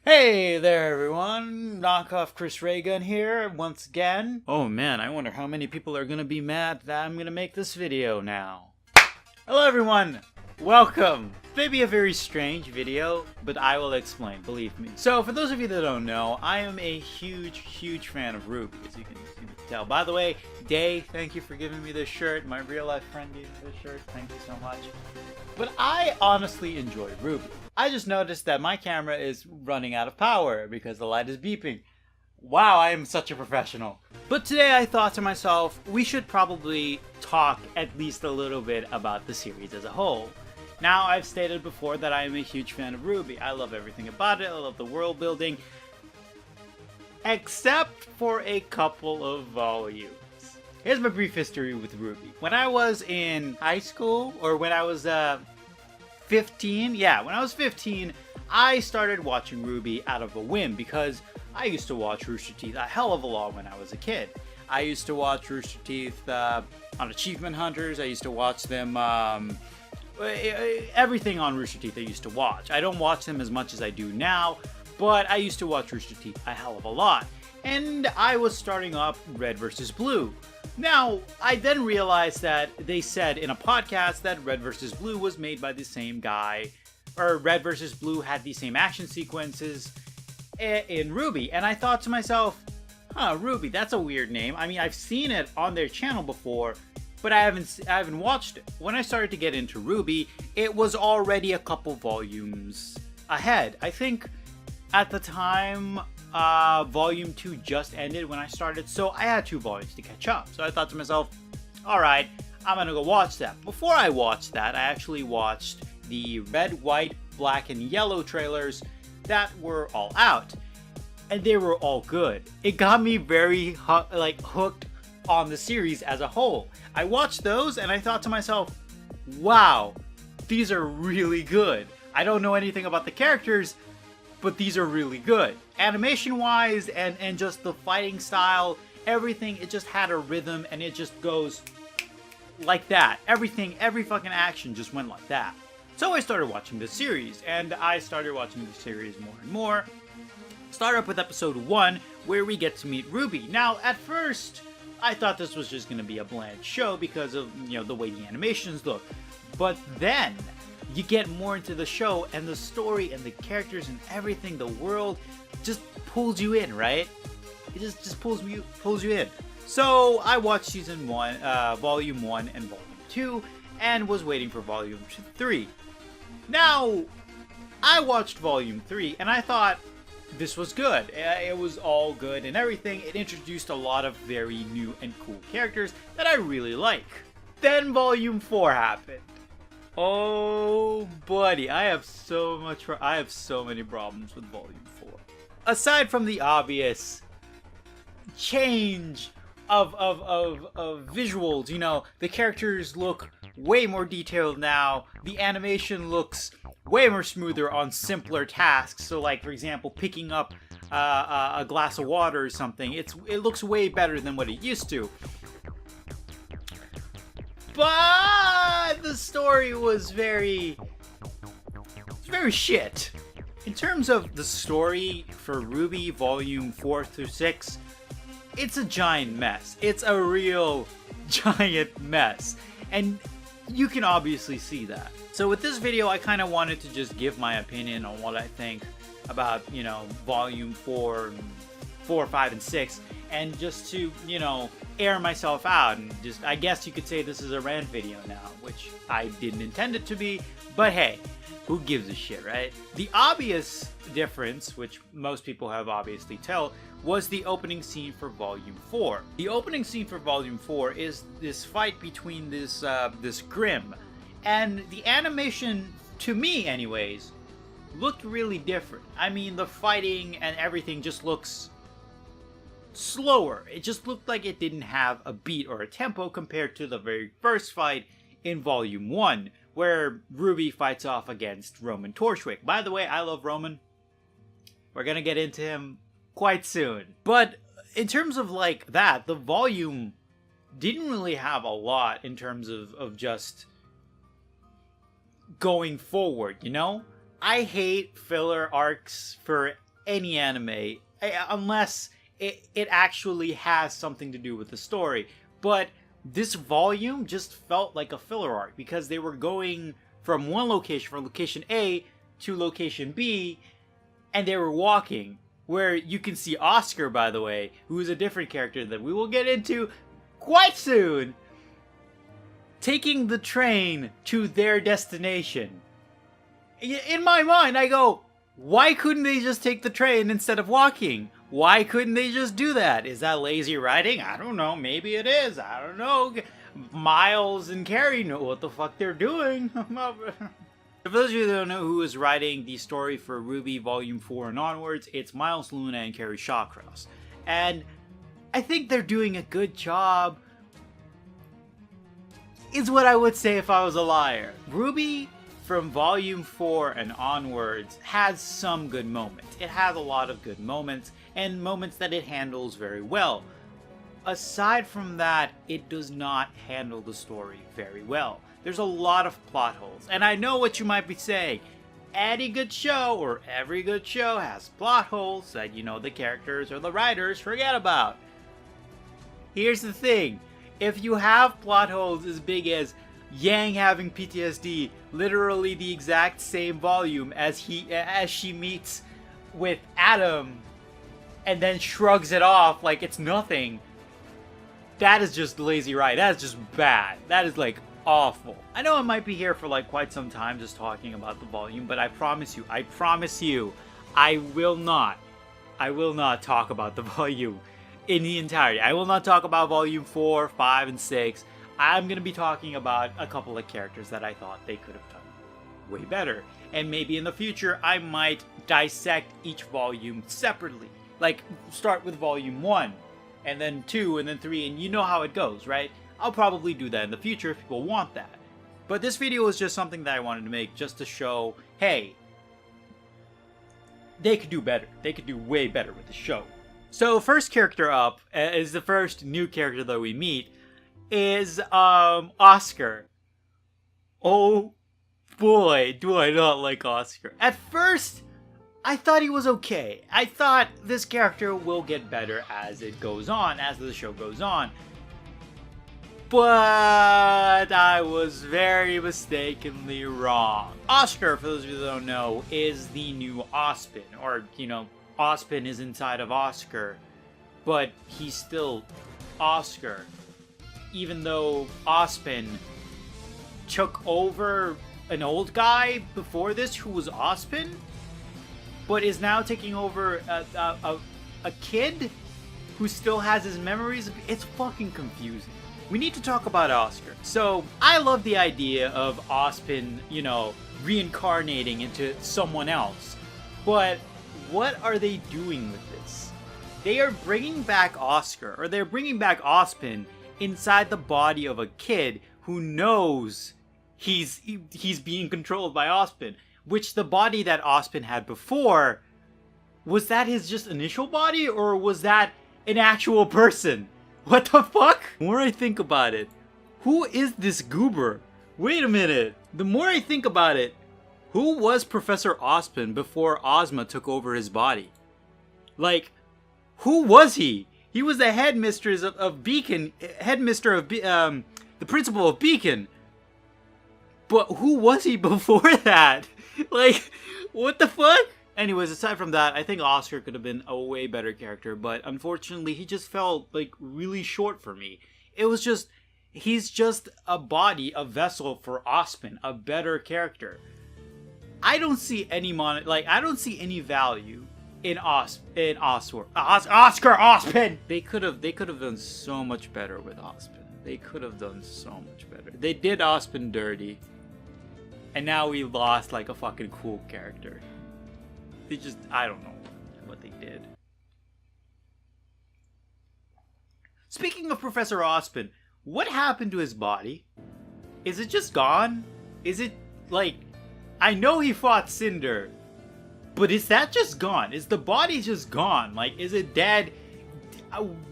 Hey there, everyone. Knockoff Chris Raygun here once again. Oh man, I wonder how many people are gonna be mad that I'm gonna make this video now. Hello, everyone. Welcome. Maybe a very strange video, but I will explain, believe me. So, for those of you that don't know, I am a huge fan of RWBY, as you can tell. By the way, Day, thank you for giving me this shirt. My real life friend gave me this shirt. Thank you so much. But I honestly enjoy RWBY. I just noticed that my camera is running out of power because the light is beeping. Wow, I am such a professional. But today I thought to myself, we should probably talk at least a little bit about the series as a whole. Now, I've stated before that I am a huge fan of RWBY. I love everything about it. I love the world building. Except for a couple of volumes. Here's my brief history with RWBY. When I was in high school, or when I was 15, when I was 15, I started watching RWBY out of a whim because I used to watch Rooster Teeth a hell of a lot when I was a kid. I used to watch Rooster Teeth on Achievement Hunters. I used to watch them, everything on Rooster Teeth I used to watch. I don't watch them as much as I do now, but I used to watch Rooster Teeth a hell of a lot. And I was starting up Red vs. Blue. Now, I then realized that they said in a podcast that Red vs. Blue was made by the same guy, or Red vs. Blue had the same action sequences in RWBY, and I thought to myself, RWBY, that's a weird name. I mean, I've seen it on their channel before, but I haven't watched it. When I started to get into RWBY, it was already a couple volumes ahead. I think at the time, volume 2 just ended when I started, so I had 2 volumes to catch up. So I thought to myself, alright, I'm gonna go watch that. Before I watched that, I actually watched the red, white, black, and yellow trailers that were all out. And they were all good. It got me very hooked on the series as a whole. I watched those and I thought to myself, wow, these are really good. I don't know anything about the characters, but these are really good. Animation wise and just the fighting style, everything, it just had a rhythm and it just goes like that. Everything, every fucking action just went like that. So I started watching this series, and I started watching the series more and more. Start up with episode 1, where we get to meet RWBY. Now, at first, I thought this was just gonna be a bland show because of, the way the animations look. But then, you get more into the show, and the story, and the characters, and everything, the world, just pulls you in, right? It just pulls you in. So, I watched season 1, volume 1 and volume 2, and was waiting for volume 3. Now, I watched volume 3, and I thought this was good. It was all good and everything. It introduced a lot of very new and cool characters that I really like. Then volume 4 happened. Oh, buddy, I have so many problems with volume 4. Aside from the obvious change of visuals, the characters look way more detailed now. The animation looks way more smoother on simpler tasks. So, like, for example, picking up a glass of water or something, it looks way better than what it used to. But the story was very shit. In terms of the story for RWBY volume 4 through 6, it's a giant mess. It's a real giant mess. And you can obviously see that. So with this video, I kind of wanted to just give my opinion on what I think about, volume 4, 5, and 6. And just to, air myself out. And just, I guess you could say this is a rant video now, which I didn't intend it to be. But hey, who gives a shit, right? The obvious difference, which most people have obviously tell, was the opening scene for Volume 4. The opening scene for Volume 4 is this fight between this Grimm, and the animation, to me anyways, looked really different. I mean, the fighting and everything just looks slower. It just looked like it didn't have a beat or a tempo compared to the very first fight in Volume 1, where RWBY fights off against Roman Torchwick. By the way, I love Roman. We're gonna get into him quite soon. But in terms of like that, the volume didn't really have a lot in terms of just going forward, I hate filler arcs for any anime unless it actually has something to do with the story. But this volume just felt like a filler arc because they were going from one location, from location A to location B, and they were walking. Where you can see Oscar, by the way, who is a different character that we will get into quite soon, taking the train to their destination. In my mind, I go, why couldn't they just take the train instead of walking? Why couldn't they just do that? Is that lazy writing? I don't know. Maybe it is. I don't know. Miles and Carrie know what the fuck they're doing. For those of you that don't know who is writing the story for RWBY Volume 4 and onwards, it's Miles Luna and Carrie Shawcross. And I think they're doing a good job, is what I would say if I was a liar. RWBY, from Volume 4 and onwards, has some good moments. It has a lot of good moments, and moments that it handles very well. Aside from that, it does not handle the story very well. There's a lot of plot holes, and I know what you might be saying. Any good show, or every good show, has plot holes that, you know, the characters or the writers forget about. Here's the thing. If you have plot holes as big as Yang having PTSD, literally the exact same volume as she meets with Adam, and then shrugs it off like it's nothing, that is just lazy writing. That is just bad. That is like awful. I know I might be here for like quite some time just talking about the volume, but I promise you, I will not talk about the volume in the entirety. I will not talk about volume 4, 5, and 6. I'm going to be talking about a couple of characters that I thought they could have done way better. And maybe in the future, I might dissect each volume separately. Like, start with volume 1, and then 2, and then 3, and you know how it goes, right? I'll probably do that in the future if people want that. But this video is just something that I wanted to make just to show, hey, they could do better. They could do way better with the show. So first character up is the first new character that we meet is Oscar. Oh boy, do I not like Oscar. At first, I thought he was okay. I thought this character will get better as it goes on, as the show goes on. But I was very mistakenly wrong. Oscar, for those of you that don't know, is the new Ozpin. Or, you know, Ozpin is inside of Oscar. But he's still Oscar. Even though Ozpin took over an old guy before this who was Ozpin, but is now taking over a kid who still has his memories. It's fucking confusing. We need to talk about Oscar. So, I love the idea of Ozpin, you know, reincarnating into someone else. But what are they doing with this? They are bringing back Oscar, or they're bringing back Ozpin inside the body of a kid who knows he's being controlled by Ozpin. Which the body that Ozpin had before, was that his just initial body, or was that an actual person? What the fuck? The more I think about it, who is this goober? Wait a minute. The more I think about it, who was Professor Ozpin before Ozma took over his body? Like, who was he? He was the headmistress of Beacon, the principal of Beacon. But who was he before that? Like, what the fuck? Anyways, aside from that, I think Oscar could have been a way better character, but unfortunately, he just felt, like, really short for me. It was just, he's just a body, a vessel for Ozpin, a better character. I don't see any I don't see any value in Oscar Ozpin! They could have done so much better with Ozpin. They could have done so much better. They did Ozpin dirty, and now we lost, like, a fucking cool character. They just, I don't know what they did. Speaking of Professor Ozpin, what happened to his body? Is it just gone? Is it, like, I know he fought Cinder, but is that just gone? Is the body just gone? Like, is it dead?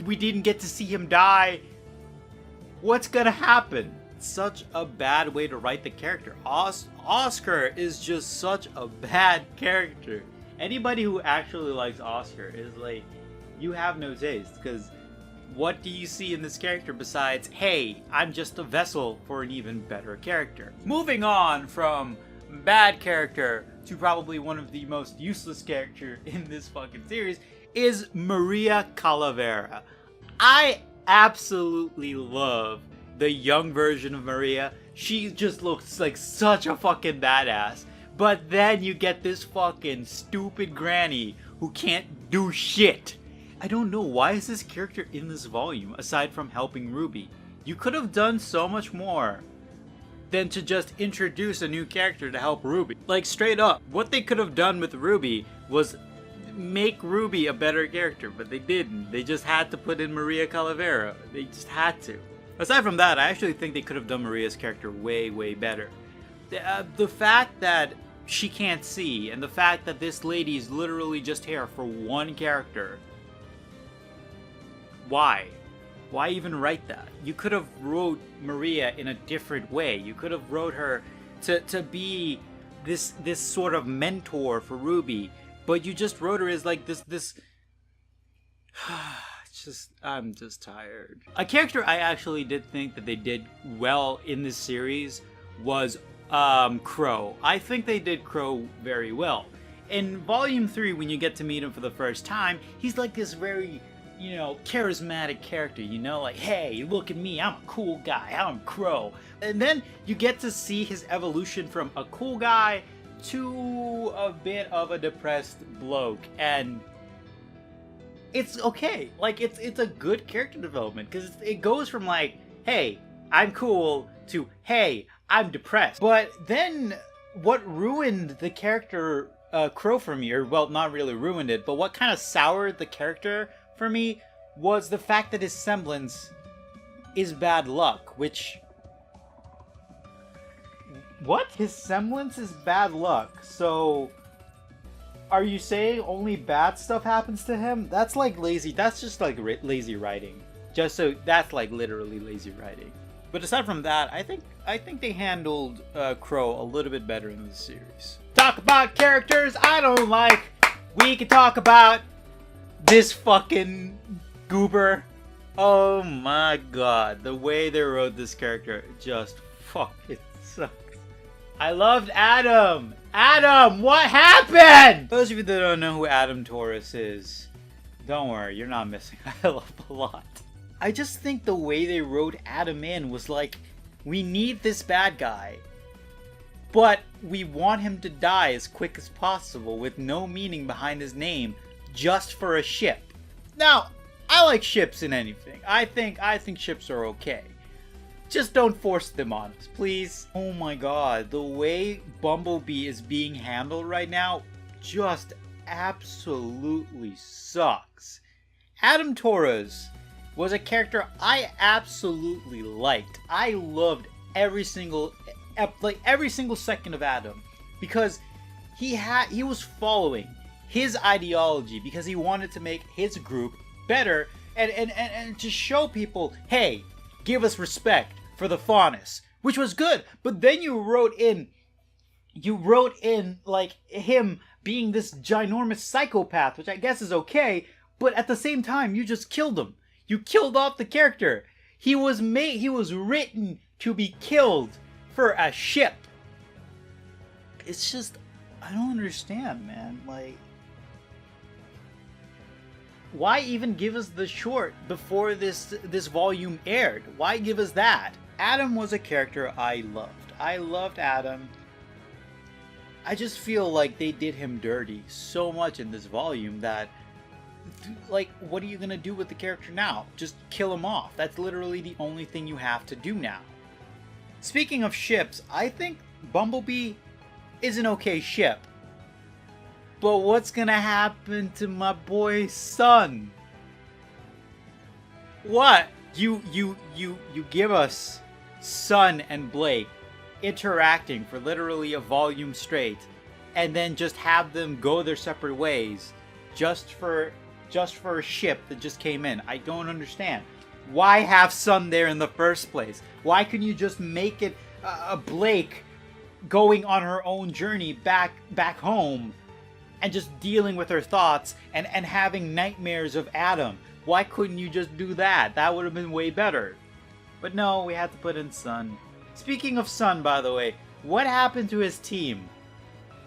We didn't get to see him die. What's gonna happen? Such a bad way to write the character. Oscar is just such a bad character. Anybody who actually likes Oscar is like, you have no taste, because what do you see in this character besides, hey, I'm just a vessel for an even better character? Moving on from bad character to probably one of the most useless character in this fucking series is Maria Calavera. I absolutely love the young version of Maria. She just looks like such a fucking badass. But then you get this fucking stupid granny who can't do shit. I don't know, why is this character in this volume aside from helping RWBY? You could have done so much more than to just introduce a new character to help RWBY. Like, straight up, what they could have done with RWBY was make RWBY a better character, but they didn't. They just had to put in Maria Calavera. They just had to. Aside from that, I actually think they could have done Maria's character way, way better. The fact that she can't see, and the fact that this lady is literally just here for one character. Why? Why even write that? You could have wrote Maria in a different way. You could have wrote her to be this sort of mentor for RWBY, but you just wrote her as like this I'm just tired. A character I actually did think that they did well in this series was Crow. I think they did Crow very well. In Volume 3, when you get to meet him for the first time, he's like this very, you know, charismatic character, you know, like, hey, look at me, I'm a cool guy, I'm Crow. And then you get to see his evolution from a cool guy to a bit of a depressed bloke, and it's okay. Like, it's a good character development, because it goes from like, hey, I'm cool, to hey, I'm depressed. But then what ruined the character Crow for me, or well, not really ruined it, but what kind of soured the character for me was the fact that his semblance is bad luck, which... What? His semblance is bad luck, so... Are you saying only bad stuff happens to him? That's like lazy, that's just like lazy writing. Just so, that's like literally lazy writing. But aside from that, I think they handled Crow a little bit better in this series. Talk about characters I don't like. We can talk about this fucking goober. Oh my god, the way they wrote this character just fucking sucks. I loved Adam. Adam, what happened? Those of you that don't know who Adam Taurus is, don't worry, you're not missing a hell of a lot. I just think the way they wrote Adam in was like, we need this bad guy, but we want him to die as quick as possible with no meaning behind his name, just for a ship. Now, I like ships in anything. I think ships are okay. Just don't force them on us, please. Oh my god, the way Bumblebee is being handled right now just absolutely sucks. Adam Taurus was a character I absolutely liked. I loved every single second of Adam, because he was following his ideology, because he wanted to make his group better and to show people, hey, give us respect for the Faunus, which was good. But then you wrote in like him being this ginormous psychopath, which I guess is okay, but at the same time you just killed him. You killed off the character. He was written to be killed for a ship. It's just, I don't understand, man. Like, why even give us the short before this volume aired? Why give us that? Adam was a character I loved. I loved Adam. I just feel like they did him dirty so much in this volume that, like, what are you gonna do with the character now? Just kill him off. That's literally the only thing you have to do now. Speaking of ships, I think Bumblebee is an okay ship. But what's gonna happen to my boy's son? What? You give us Sun and Blake interacting for literally a volume straight, and then just have them go their separate ways just for a ship that just came in. I don't understand. Why have Sun there in the first place? Why couldn't you just make it Blake going on her own journey back home and just dealing with her thoughts and having nightmares of Adam. Why couldn't you just do that? That would have been way better. But no, we had to put in Sun. Speaking of Sun, by the way, what happened to his team?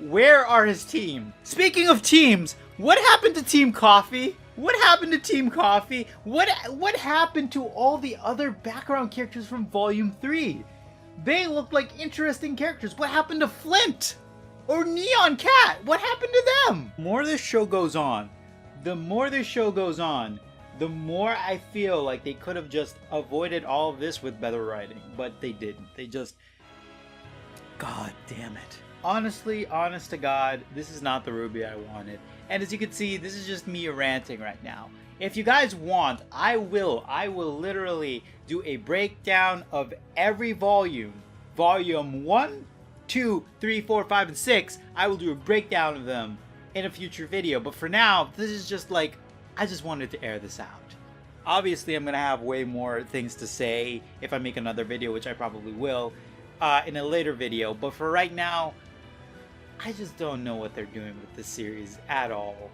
Where are his team? Speaking of teams, what happened to Team Coffee? What happened to Team Coffee? What happened to all the other background characters from Volume 3? They look like interesting characters. What happened to Flint? Or Neon Cat? What happened to them? The more this show goes on, the more I feel like they could have just avoided all of this with better writing. But they didn't. They just... God damn it. Honestly, honest to God, this is not the RWBY I wanted. And as you can see, this is just me ranting right now. If you guys want, I will literally do a breakdown of every volume. Volume 1, 2, 3, 4, 5, and 6. I will do a breakdown of them in a future video. But for now, this is just like, I just wanted to air this out. Obviously, I'm going to have way more things to say if I make another video, which I probably will, in a later video. But for right now, I just don't know what they're doing with this series at all.